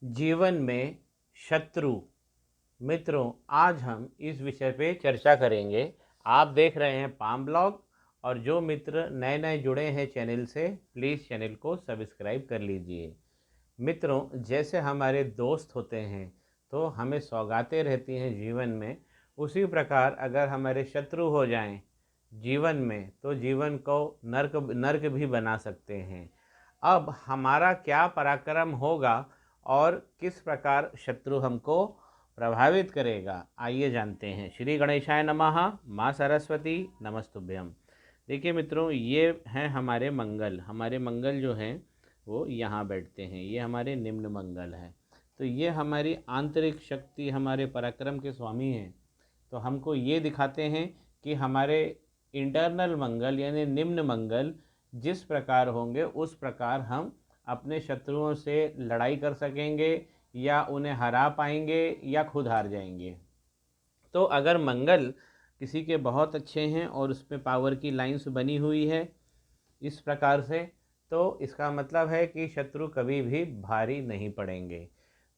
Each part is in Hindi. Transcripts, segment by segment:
जीवन में शत्रु। मित्रों, आज हम इस विषय पे चर्चा करेंगे। आप देख रहे हैं पाम ब्लॉग, और जो मित्र नए नए जुड़े हैं चैनल से, प्लीज़ चैनल को सब्सक्राइब कर लीजिए। मित्रों, जैसे हमारे दोस्त होते हैं तो हमें सौगातें रहती हैं जीवन में, उसी प्रकार अगर हमारे शत्रु हो जाएं जीवन में तो जीवन को नर्क नर्क भी बना सकते हैं। अब हमारा क्या पराक्रम होगा और किस प्रकार शत्रु हमको प्रभावित करेगा, आइए जानते हैं। श्री गणेशाय नमः। माँ सरस्वती नमस्तुभ्यम। देखिए मित्रों, ये हैं हमारे मंगल जो हैं वो यहाँ बैठते हैं। ये हमारे निम्न मंगल हैं। तो ये हमारी आंतरिक शक्ति, हमारे पराक्रम के स्वामी हैं। तो हमको ये दिखाते हैं कि हमारे इंटरनल मंगल यानी निम्न मंगल जिस प्रकार होंगे उस प्रकार हम अपने शत्रुओं से लड़ाई कर सकेंगे, या उन्हें हरा पाएंगे, या खुद हार जाएंगे। तो अगर मंगल किसी के बहुत अच्छे हैं और उस पर पावर की लाइंस बनी हुई है इस प्रकार से, तो इसका मतलब है कि शत्रु कभी भी भारी नहीं पड़ेंगे।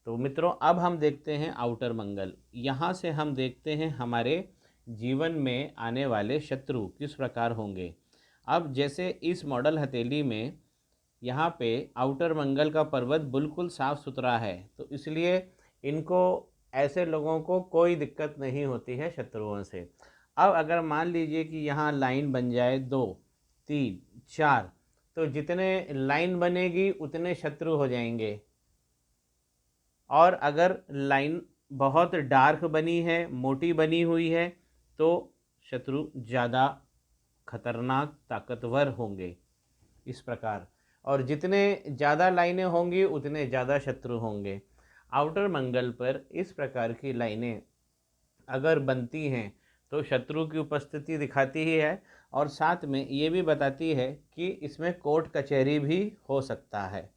तो मित्रों, अब हम देखते हैं आउटर मंगल। यहाँ से हम देखते हैं हमारे जीवन में आने वाले शत्रु किस प्रकार होंगे। अब जैसे इस मॉडल हथेली में यहाँ पे आउटर मंगल का पर्वत बिल्कुल साफ़ सुथरा है, तो इसलिए इनको, ऐसे लोगों को कोई दिक्कत नहीं होती है शत्रुओं से। अब अगर मान लीजिए कि यहाँ लाइन बन जाए 2, 3, 4, तो जितने लाइन बनेगी उतने शत्रु हो जाएंगे। और अगर लाइन बहुत डार्क बनी है, मोटी बनी हुई है, तो शत्रु ज़्यादा खतरनाक ताकतवर होंगे इस प्रकार। और जितने ज़्यादा लाइनें होंगी उतने ज़्यादा शत्रु होंगे। आउटर मंगल पर इस प्रकार की लाइनें अगर बनती हैं तो शत्रु की उपस्थिति दिखाती ही है, और साथ में ये भी बताती है कि इसमें कोर्ट कचहरी भी हो सकता है।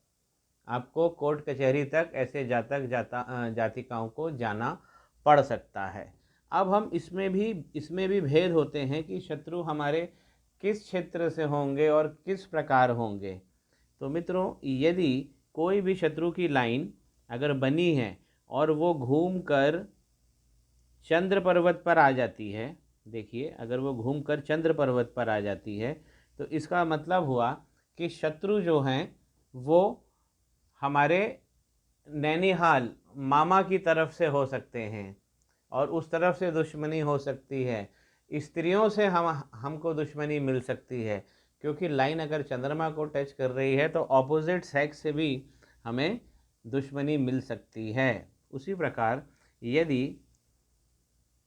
आपको कोर्ट कचहरी तक ऐसे जातिकाओं को जाना पड़ सकता है। अब हम इसमें भी भेद होते हैं कि शत्रु हमारे किस क्षेत्र से होंगे और किस प्रकार होंगे। तो मित्रों, यदि कोई भी शत्रु की लाइन अगर बनी है और वो घूम कर चंद्र पर्वत पर आ जाती है, देखिए अगर वो घूमकर चंद्र पर्वत पर आ जाती है, तो इसका मतलब हुआ कि शत्रु जो हैं वो हमारे नैनीहाल मामा की तरफ से हो सकते हैं, और उस तरफ से दुश्मनी हो सकती है। स्त्रियों से हमको दुश्मनी मिल सकती है, क्योंकि लाइन अगर चंद्रमा को टच कर रही है तो ऑपोजिट सेक्स से भी हमें दुश्मनी मिल सकती है। उसी प्रकार यदि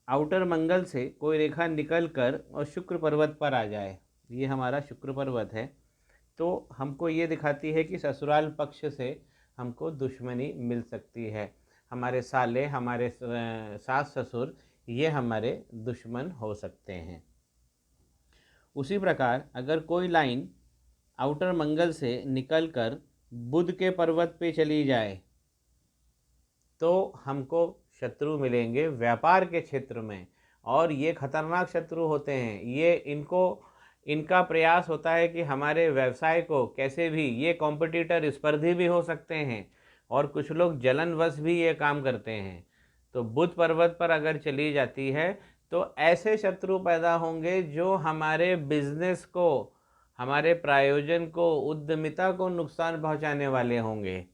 आउटर मंगल से कोई रेखा निकल कर और शुक्र पर्वत पर आ जाए, ये हमारा शुक्र पर्वत है, तो हमको ये दिखाती है कि ससुराल पक्ष से हमको दुश्मनी मिल सकती है। हमारे साले, हमारे सास ससुर, ये हमारे दुश्मन हो सकते हैं। उसी प्रकार अगर कोई लाइन आउटर मंगल से निकलकर बुध के पर्वत पे चली जाए तो हमको शत्रु मिलेंगे व्यापार के क्षेत्र में, और ये खतरनाक शत्रु होते हैं। ये इनका प्रयास होता है कि हमारे व्यवसाय को कैसे भी, ये कॉम्पिटिटर स्पर्धी भी हो सकते हैं, और कुछ लोग जलनवश भी ये काम करते हैं। तो बुध पर्वत पर अगर चली जाती है तो ऐसे शत्रु पैदा होंगे जो हमारे बिजनेस को, हमारे प्रायोजन को, उद्यमिता को नुकसान पहुंचाने वाले होंगे।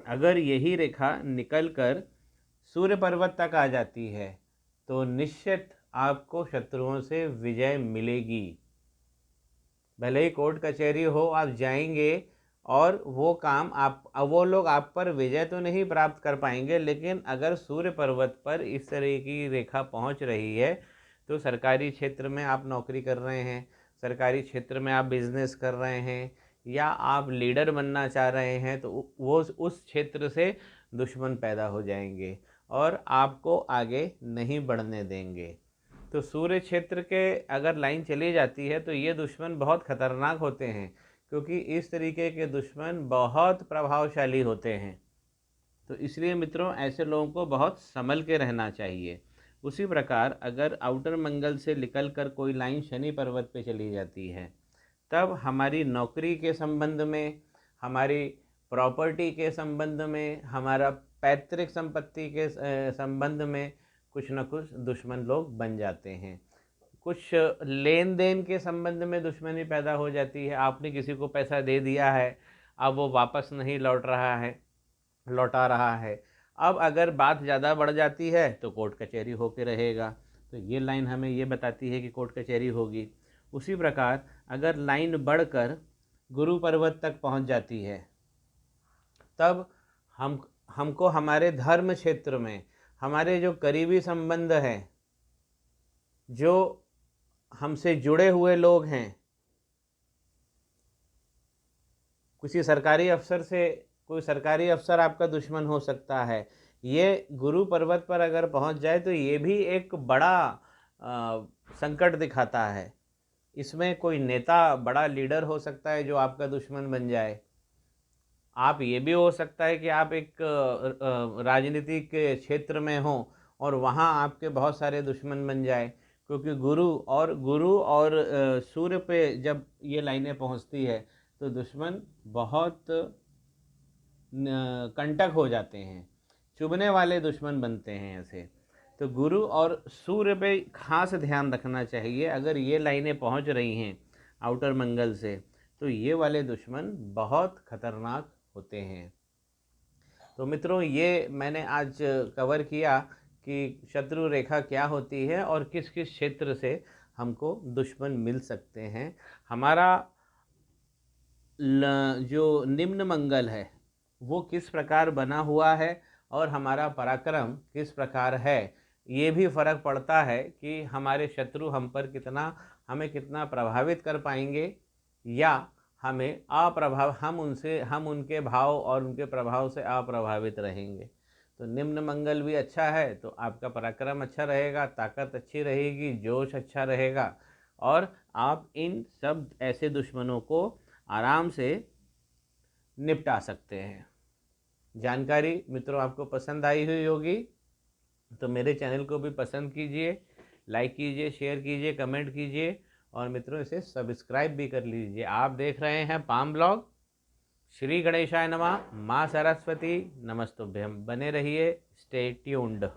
अगर यही रेखा निकलकर सूर्य पर्वत तक आ जाती है तो निश्चित आपको शत्रुओं से विजय मिलेगी। भले ही कोर्ट कचहरी हो, आप जाएंगे और वो लोग आप पर विजय तो नहीं प्राप्त कर पाएंगे, लेकिन अगर सूर्य पर्वत पर इस तरह की रेखा पहुंच रही है तो सरकारी क्षेत्र में आप नौकरी कर रहे हैं, सरकारी क्षेत्र में आप बिजनेस कर रहे हैं, या आप लीडर बनना चाह रहे हैं, तो वो उस क्षेत्र से दुश्मन पैदा हो जाएंगे और आपको आगे नहीं बढ़ने देंगे। तो सूर्य क्षेत्र के अगर लाइन चली जाती है तो ये दुश्मन बहुत खतरनाक होते हैं, क्योंकि इस तरीके के दुश्मन बहुत प्रभावशाली होते हैं। तो इसलिए मित्रों, ऐसे लोगों को बहुत संभल के रहना चाहिए। उसी प्रकार अगर आउटर मंगल से निकल कर कोई लाइन शनि पर्वत पे चली जाती है, तब हमारी नौकरी के संबंध में, हमारी प्रॉपर्टी के संबंध में, हमारा पैतृक संपत्ति के संबंध में कुछ न कुछ दुश्मन लोग बन जाते हैं। कुछ लेन देन के संबंध में दुश्मनी पैदा हो जाती है। आपने किसी को पैसा दे दिया है, अब वो वापस नहीं लौटा रहा है। अब अगर बात ज़्यादा बढ़ जाती है तो कोर्ट कचहरी होके रहेगा। तो ये लाइन हमें ये बताती है कि कोर्ट कचहरी होगी। उसी प्रकार अगर लाइन बढ़कर गुरु पर्वत तक पहुंच जाती है, तब हमको हमारे धर्म क्षेत्र में हमारे जो करीबी संबंध हैं, जो हमसे जुड़े हुए लोग हैं, कोई सरकारी अफसर आपका दुश्मन हो सकता है। ये गुरु पर्वत पर अगर पहुंच जाए तो ये भी एक बड़ा संकट दिखाता है। इसमें कोई नेता, बड़ा लीडर हो सकता है जो आपका दुश्मन बन जाए। आप ये भी हो सकता है कि आप एक राजनीतिक क्षेत्र में हो और वहाँ आपके बहुत सारे दुश्मन बन जाए, क्योंकि गुरु और सूर्य पे जब ये लाइनें पहुँचती है तो दुश्मन बहुत कंटक हो जाते हैं, चुभने वाले दुश्मन बनते हैं ऐसे। तो गुरु और सूर्य पे खास ध्यान रखना चाहिए। अगर ये लाइनें पहुंच रही हैं आउटर मंगल से, तो ये वाले दुश्मन बहुत खतरनाक होते हैं। तो मित्रों, ये मैंने आज कवर किया कि शत्रु रेखा क्या होती है और किस किस क्षेत्र से हमको दुश्मन मिल सकते हैं। हमारा जो निम्न मंगल है वो किस प्रकार बना हुआ है और हमारा पराक्रम किस प्रकार है, ये भी फर्क पड़ता है कि हमारे शत्रु हमें कितना प्रभावित कर पाएंगे या हम उनके भाव और उनके प्रभाव से अप्रभावित रहेंगे। तो निम्न मंगल भी अच्छा है तो आपका पराक्रम अच्छा रहेगा, ताकत अच्छी रहेगी, जोश अच्छा रहेगा और आप इन सब ऐसे दुश्मनों को आराम से निपटा सकते हैं। जानकारी मित्रों आपको पसंद आई हुई होगी तो मेरे चैनल को भी पसंद कीजिए, लाइक कीजिए, शेयर कीजिए, कमेंट कीजिए और मित्रों इसे सब्सक्राइब भी कर लीजिए। आप देख रहे हैं पाम ब्लॉग। श्री गणेशाय नमः। माँ सरस्वती नमस्तुभ्यम। बने रहिए, स्टे ट्यून्ड।